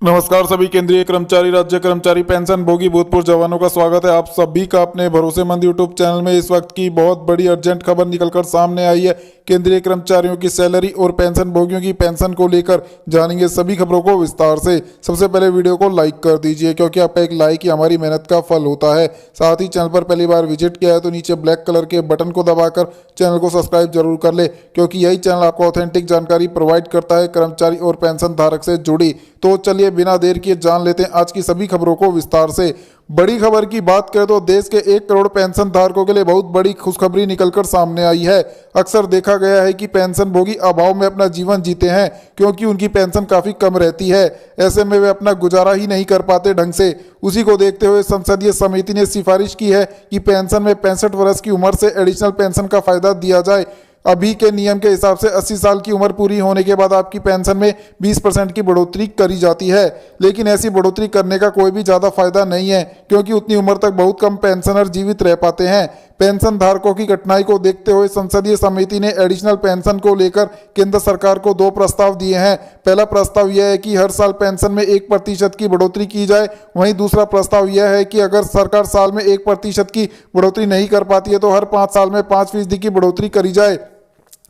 नमस्कार सभी केंद्रीय कर्मचारी, राज्य कर्मचारी, पेंशन भोगी, भूतपूर्व जवानों का स्वागत है आप सभी का अपने भरोसेमंद यूट्यूब चैनल में। इस वक्त की बहुत बड़ी अर्जेंट खबर निकलकर सामने आई है। केंद्रीय कर्मचारियों की सैलरी और पेंशन भोगियों की पेंशन को लेकर जानेंगे सभी खबरों को विस्तार से। सबसे पहले वीडियो को लाइक कर दीजिए क्योंकि आपका एक लाइक ही हमारी मेहनत का फल होता है। साथ ही चैनल पर पहली बार विजिट किया है तो नीचे ब्लैक कलर के बटन को दबाकर चैनल को सब्सक्राइब जरूर कर ले, क्योंकि यही चैनल आपको ऑथेंटिक जानकारी प्रोवाइड करता है कर्मचारी और पेंशन धारक से जुड़ी। तो चलिए बिना देर किए जान लेते हैं आज की सभी खबरों को विस्तार से। बड़ी खबर की बात करें तो देश के 1 करोड़ पेंशन धारकों के लिए बहुत बड़ी खुशखबरी निकलकर सामने आई है। अक्सर देखा गया है कि पेंशन भोगी अभाव में अपना जीवन जीते हैं क्योंकि उनकी पेंशन काफी कम रहती है। ऐसे में वे अपना गुजारा ही नहीं कर पाते ढंग से। उसी को देखते हुए संसदीय समिति ने सिफारिश की है कि पेंशन में 65 वर्ष की उम्र से एडिशनल पेंशन का फायदा दिया जाए। अभी के नियम के हिसाब से 80 साल की उम्र पूरी होने के बाद आपकी पेंशन में 20% की बढ़ोतरी करी जाती है, लेकिन ऐसी बढ़ोतरी करने का कोई भी ज़्यादा फायदा नहीं है क्योंकि उतनी उम्र तक बहुत कम पेंशनर जीवित रह पाते हैं। पेंशन धारकों की कठिनाई को देखते हुए संसदीय समिति ने एडिशनल पेंशन को लेकर केंद्र सरकार को 2 प्रस्ताव दिए हैं। पहला प्रस्ताव यह है कि हर साल पेंशन में 1% की बढ़ोतरी की जाए। वहीं दूसरा प्रस्ताव यह है कि अगर सरकार साल में 1% की बढ़ोतरी नहीं कर पाती है तो हर 5 साल में 5% की बढ़ोतरी करी जाए।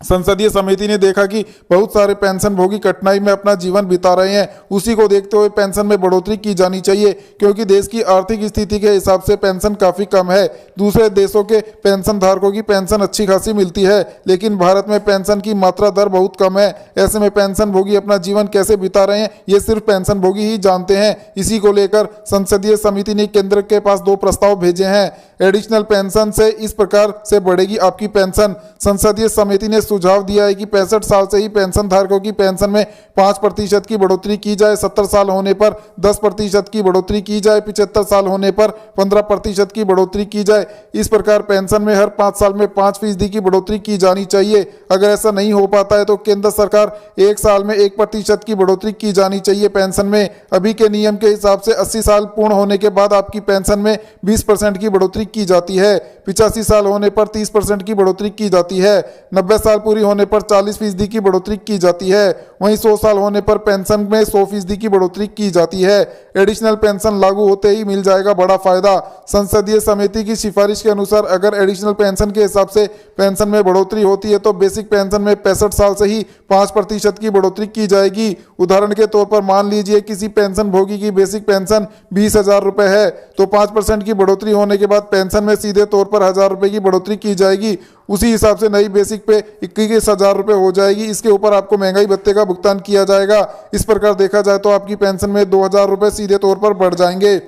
संसदीय समिति ने देखा कि बहुत सारे पेंशन भोगी कठिनाई में अपना जीवन बिता रहे हैं। उसी को देखते हुए पेंशन में बढ़ोतरी की जानी चाहिए क्योंकि देश की आर्थिक स्थिति के हिसाब से पेंशन काफी कम है। दूसरे देशों के पेंशन धारकों की पेंशन अच्छी खासी मिलती है, लेकिन भारत में पेंशन की मात्रा दर बहुत कम है। ऐसे में पेंशन भोगी अपना जीवन कैसे बिता रहे हैं ये सिर्फ पेंशन भोगी ही जानते हैं। इसी को लेकर संसदीय समिति ने केंद्र के पास 2 प्रस्ताव भेजे हैं। एडिशनल पेंशन से इस प्रकार से बढ़ेगी आपकी पेंशन। संसदीय समिति ने सुझाव दिया है कि 65 साल से ही पेंशन धारकों की पेंशन में 5% की बढ़ोतरी की जाए, 70 साल होने पर 10% की बढ़ोतरी की जाए, 75 साल होने पर 15% की बढ़ोतरी की जाए। इस प्रकार पेंशन में हर 5 साल में 5% की बढ़ोतरी की जानी चाहिए। अगर ऐसा नहीं हो पाता है तो केंद्र सरकार 1 साल में 1% की बढ़ोतरी की जानी चाहिए पेंशन में। अभी के नियम के हिसाब से 80 साल पूर्ण होने के बाद आपकी पेंशन में 20% की बढ़ोतरी की जाती है, 85 साल होने पर 30% की बढ़ोतरी की जाती है, 90 साल पूरी होने पर 40% की बढ़ोतरी की जाती है। वहीं 100 साल होने पर पेंशन में 100% की बढ़ोतरी की जाती है। एडिशनल पेंशन लागू होते ही मिल जाएगा बड़ा फायदा। संसदीय समिति की सिफारिश के अनुसार अगर एडिशनल पेंशन के हिसाब से पेंशन में बढ़ोतरी होती है तो बेसिक पेंशन में 65 साल से ही 5% की बढ़ोतरी की जाएगी। उदाहरण के तौर पर मान लीजिए किसी पेंशन भोगी की बेसिक पेंशन 20,000 रुपए है तो 5% की बढ़ोतरी होने के बाद पेंशन में सीधे तौर पर 1,000 रुपए की बढ़ोतरी की जाएगी। उसी हिसाब से नई बेसिक पे 21,000 रुपए हो जाएगी। इसके ऊपर आपको महंगाई भत्ते का भुगतान किया जाएगा। इस प्रकार देखा जाए तो आपकी पेंशन में 2,000 रुपए सीधे तौर पर बढ़ जाएंगे।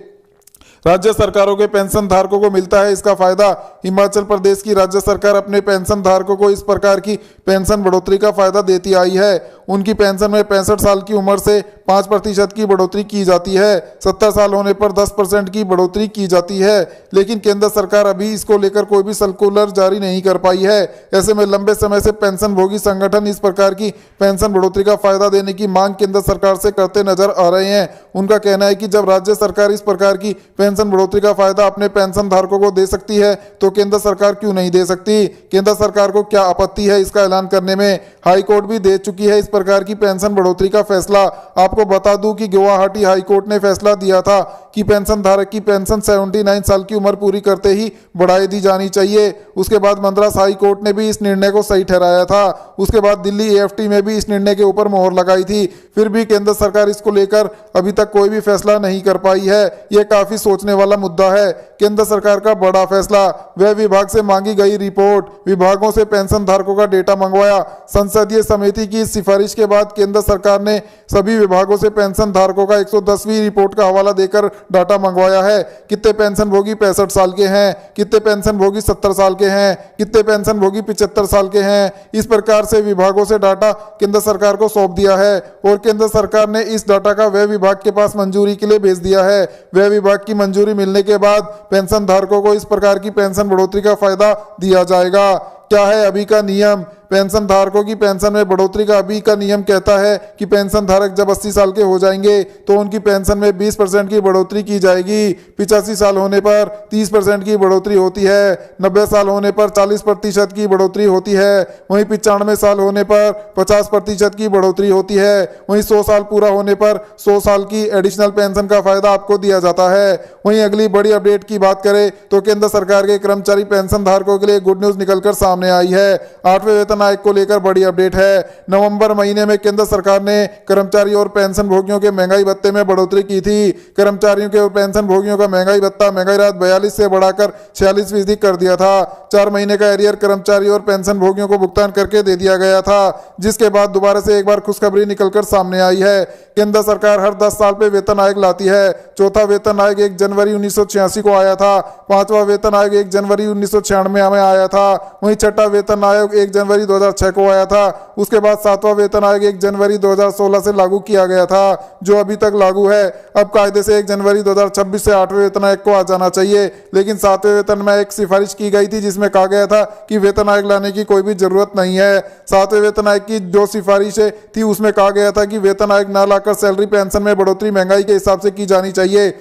राज्य सरकारों के पेंशन धारकों को मिलता है इसका फायदा। हिमाचल प्रदेश की राज्य सरकार अपने पेंशन धारकों को इस प्रकार की पेंशन बढ़ोतरी का फायदा देती आई है। उनकी पेंशन में 65 साल की उम्र से 5% की बढ़ोतरी की जाती है, 70 साल होने पर 10% की बढ़ोतरी की जाती है, लेकिन केंद्र सरकार अभी इसको लेकर कोई भी सर्कुलर जारी नहीं कर पाई है। ऐसे में लंबे समय से पेंशन भोगी संगठन इस प्रकार की पेंशन बढ़ोतरी का फायदा देने की मांग केंद्र सरकार से करते नजर आ रहे हैं। उनका कहना है कि जब राज्य सरकार इस प्रकार की पेंशन बढ़ोतरी का फायदा अपने पेंशन धारकों को दे सकती है तो केंद्र सरकार क्यों नहीं दे सकती। केंद्र सरकार को क्या आपत्ति है इसका ऐलान करने में। हाई कोर्ट भी दे चुकी है इस प्रकार की पेंशन बढ़ोतरी का फैसला। आपको बता दूं कि गुवाहाटी हाई कोर्ट ने फैसला दिया था कि पेंशन धारक की पेंशन 79 साल की उम्र पूरी करते ही बढ़ाई दी जानी चाहिए। उसके बाद मद्रास हाई कोर्ट ने भी इस निर्णय को सही ठहराया था। उसके बाद दिल्ली एएफटी में भी इस निर्णय के ऊपर मोहर लगाई थी। फिर भी केंद्र सरकार इसको लेकर अभी तक कोई भी फैसला नहीं कर पाई है। यह काफी सोचने वाला मुद्दा है। केंद्र सरकार का बड़ा फैसला, वह विभाग से मांगी गई रिपोर्ट, विभागों से पेंशन धारकों का डेटा मंगवाया। संसदीय समिति की सिफारिश के बाद केंद्र सरकार ने सभी विभागों से पेंशन धारकों का 110वीं रिपोर्ट का हवाला देकर डाटा मंगवाया है। कितने पेंशन भोगी 65 साल के हैं, कितने पेंशन भोगी 70 साल के हैं, कितने पेंशन भोगी 75 साल के हैं। इस प्रकार से विभागों से डाटा केंद्र सरकार को सौंप दिया है और केंद्र सरकार ने इस डाटा का वह विभाग के पास मंजूरी के लिए भेज दिया है। वह विभाग की मंजूरी मिलने के बाद पेंशन धारकों को इस प्रकार की पेंशन बढ़ोतरी का फायदा दिया जाएगा। क्या है अभी का नियम? पेंशन धारकों की पेंशन में बढ़ोतरी का अभी का नियम कहता है कि पेंशन धारक जब 80 साल के हो जाएंगे तो उनकी पेंशन में 20% की बढ़ोतरी की जाएगी। 85 साल होने पर 30% की बढ़ोतरी होती है। 90 साल होने पर 40% की बढ़ोतरी होती है। वहीं 95 साल होने पर 50% की बढ़ोतरी होती है। वहीं 100 साल पूरा होने पर 100 साल की एडिशनल पेंशन का फायदा आपको दिया जाता है। वहीं अगली बड़ी अपडेट की बात करें तो केंद्र सरकार के कर्मचारी पेंशन धारकों के लिए गुड न्यूज निकलकर सामने आई है। 8वें वेतन आयोग को लेकर बड़ी अपडेट है। नवंबर महीने में केंद्र सरकार ने कर्मचारी और पेंशन भोगियों के महंगाई भत्ते में बढ़ोतरी की थी। कर्मचारियों के और पेंशन भोगियों का महंगाई भत्ता महंगाई राहत 42 से बढ़ाकर 46% कर दिया था। 4 महीने का एरियर कर्मचारी और पेंशन भोगियों को भुगतान करके दे दिया गया था, जिसके बाद दोबारा से एक बार खुशखबरी निकलकर सामने आई है। केंद्र सरकार हर 10 साल पे वेतन आयोग लाती है। चौथा वेतन आयोग 1 जनवरी 1986 को आया था। 5वां वेतन आयोग 1 जनवरी 1996 में आया था। वहीं 6ठा वेतन आयोग 1 जनवरी 2006 को आया था। उसके बाद 7वां वेतन आयोग 1 जनवरी 2016 से लागू किया गया था, जो अभी तक लागू है। अब कायदे से 1 जनवरी 2026 से 8वें वेतन आयोग को आ जाना चाहिए, लेकिन 7वें वेतन में एक सिफारिश की गई थी जिसमें कहा गया था कि वेतन आयोग लाने की कोई भी जरूरत नहीं है। 7वें वेतन आयोग की जो सिफारिश थी उसमें कहा गया था कि वेतन आयोग न लाकर सैलरी पेंशन में बढ़ोतरी महंगाई के हिसाब से की जानी चाहिए।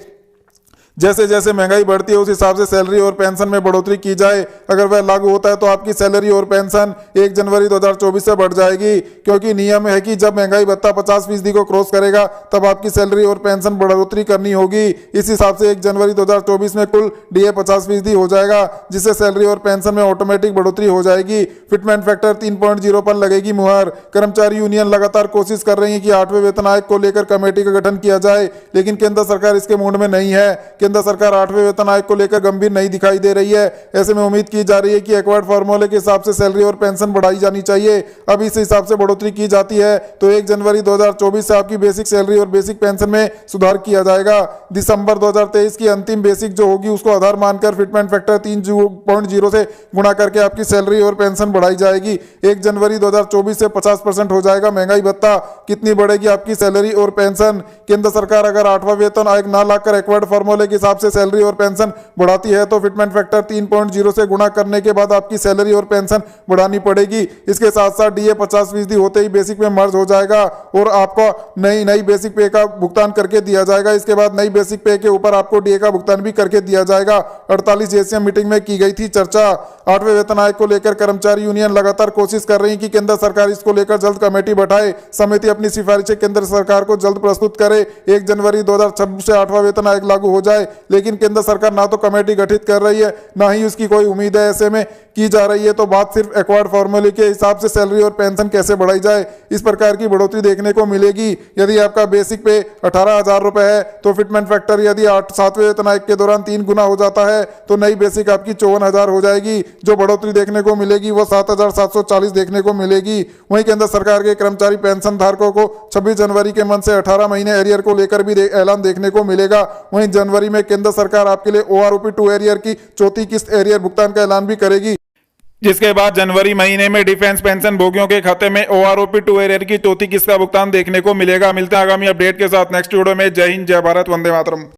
जैसे जैसे महंगाई बढ़ती है उस हिसाब से सैलरी और पेंशन में बढ़ोतरी की जाए। अगर वह लागू होता है तो आपकी सैलरी और पेंशन 1 जनवरी 2024 से बढ़ जाएगी, क्योंकि नियम है कि जब महंगाई भत्ता 50% को क्रॉस करेगा तब आपकी सैलरी और पेंशन बढ़ोतरी करनी होगी। इस हिसाब से 1 जनवरी 2024 में कुल डीए 50% हो जाएगा, जिससे सैलरी और पेंशन में ऑटोमेटिक बढ़ोतरी हो जाएगी। फिटमेंट फैक्टर 3.0 पर लगेगी मुहर। कर्मचारी यूनियन लगातार कोशिश कर रही है कि 8वें वेतन आयोग को लेकर कमेटी का गठन किया जाए, लेकिन केंद्र सरकार इसके मूड में नहीं है। केंद्र सरकार 8वें वेतन आयोग को लेकर गंभीर नहीं दिखाई दे रही है। ऐसे में उम्मीद की जा रही है कि एक्वायर्ड फार्मूले के हिसाब से सैलरी और पेंशन बढ़ाई जानी चाहिए। अब इस हिसाब से बढ़ोतरी की जाती है तो 1 जनवरी 2024 से आपकी बेसिक सैलरी और बेसिक पेंशन में सुधार किया जाएगा। दिसंबर 2023 की अंतिम बेसिक जो होगी उसको आधार मानकर फिटमेंट फैक्टर 3.0 से गुणा करके आपकी सैलरी और पेंशन बढ़ाई जाएगी। 1 जनवरी 2024 से 50% हो जाएगा महंगाई भत्ता। कितनी बढ़ेगी आपकी सैलरी और पेंशन? केंद्र सरकार अगर 8वां वेतन आयोग ना लाकर एक्वायर्ड फार्मूले के हिसाब से सैलरी और पेंशन बढ़ाती है तो फिटमेंट फैक्टर 3.0 से गुणा करने के बाद आपकी सैलरी और पेंशन बढ़ानी पड़ेगी। इसके साथ साथ डीए 50% होते ही बेसिक में मर्ज हो जाएगा और आपको नई बेसिक पे का भुगतान करके दिया जाएगा। इसके बाद नई बेसिक पे के ऊपर आपको डीए का भुगतान भी करके दिया जाएगा। 48 जेसीएम मीटिंग में की गई थी चर्चा। 8वें वेतन आयोग को लेकर कर्मचारी यूनियन लगातार कोशिश कर रही है कि केंद्र सरकार इसको लेकर जल्द कमेटी बैठाए। समिति अपनी सिफारिशें केंद्र सरकार को जल्द प्रस्तुत करे। 1 जनवरी 2026 से 8वां वेतन आयोग लागू हो जाए, लेकिन केंद्र सरकार ना तो कमेटी गठित कर रही है ना ही उसकी कोई उम्मीद है। ऐसे में की जा रही है तो बात सिर्फ एक्वायर्ड फार्मूले के हिसाब से सैलरी और पेंशन कैसे बढ़ाई जाए, इस प्रकार की बढ़ोतरी देखने को मिलेगी। यदि आपका बेसिक पे 18,000 रुपए है तो फिटमेंट फैक्टर यदि 7वें वेतन आयोग के दौरान 3 गुना हो जाता है तो नई बेसिक आपकी 54,000 हो जाएगी। जो बढ़ोतरी देखने को मिलेगी वो 7,740 देखने को मिलेगी। वहीं केंद्र सरकार के कर्मचारी पेंशन धारकों को 26 जनवरी के मन से 18 महीने एरियर को लेकर भी ऐलान देखने को मिलेगा। वहीं जनवरी में केंद्र सरकार आपके लिए OROP-2 एरियर की चौथी किस्त एरियर भुगतान का ऐलान भी करेगी, जिसके बाद जनवरी महीने में डिफेंस पेंशन भोगियों के खाते में OROP-2 एरियर की चौथी किस्त का भुगतान देखने को मिलेगा। मिलते हैं आगामी अपडेट के साथ नेक्स्ट वीडियो में। जय हिंद, जय भारत, वंदे मातरम।